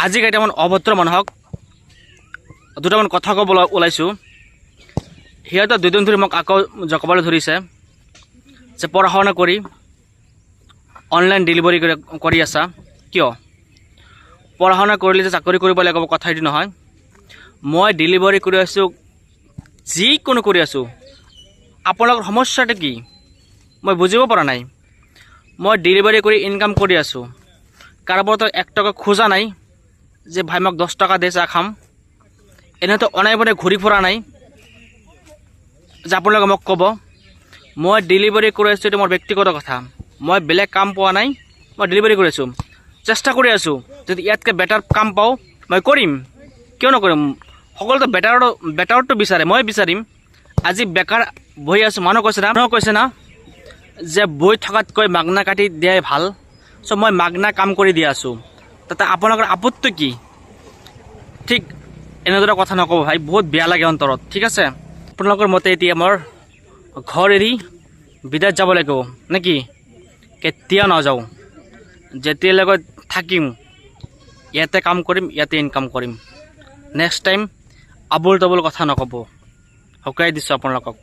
আজি কেইটামান অভদ্ৰ মানুহক দুটামান কথা ক'ব ওলাইছোঁ। সিহঁতে দুদিন ধৰি মোক আকৌ জকাবলৈ ধৰিছে যে পঢ়া শুনা কৰি অনলাইন ডেলিভাৰী কৰি আছা। কিয় পঢ়া শুনা কৰিলে যে চাকৰি কৰিব লাগিব কথা এইটো নহয়। মই ডেলিভাৰী কৰি আছোঁ, যিকোনো কৰি আছোঁ। আপোনালোকৰ সমস্যাটো কি মই বুজিব পৰা নাই। মই ডেলিভাৰী কৰি ইনকাম কৰি আছোঁ, কাৰোবাৰতো 1 টকা খোজা নাই যে ভাই মোক 10 টকা দে চাহ খাম। এনেতো অনাই বনাই ঘূৰি ফুৰা নাই যে আপোনালোকে মোক ক'ব। মই ডেলিভাৰী কৰি আছোঁ, এইটো মোৰ ব্যক্তিগত কথা। মই বেলেগ কাম পোৱা নাই, মই ডেলিভাৰী কৰি আছোঁ, চেষ্টা কৰি আছোঁ। যদি ইয়াতকৈ বেটাৰ কাম পাওঁ মই কৰিম, কিয় নকৰিম। সকলোতো বেটাৰটো বিচাৰে, মই বিচাৰিম। আজি বেকাৰ বহি আছোঁ, মানুহ কৈছে না যে বহি থকাতকৈ মাগনা কাটি দিয়াই ভাল। চ' মই মাগনা কাম কৰি দি আছোঁ, তাতে আপোনালোকৰ আপত্তি কি? ঠিক এনেদৰে কথা নক'ব ভাই, বহুত বেয়া লাগে অন্তৰত। ঠিক আছে, আপোনালোকৰ মতে এতিয়া মোৰ ঘৰ এৰি বিদেশ যাব লাগিব নেকি? কেতিয়াও নাযাওঁ, যেতিয়ালৈকে থাকিম ইয়াতে কাম কৰিম, ইয়াতে ইনকাম কৰিম। নেক্সট টাইম আবুল তাবুল কথা নক'ব, শুকাই দিছোঁ আপোনালোকক।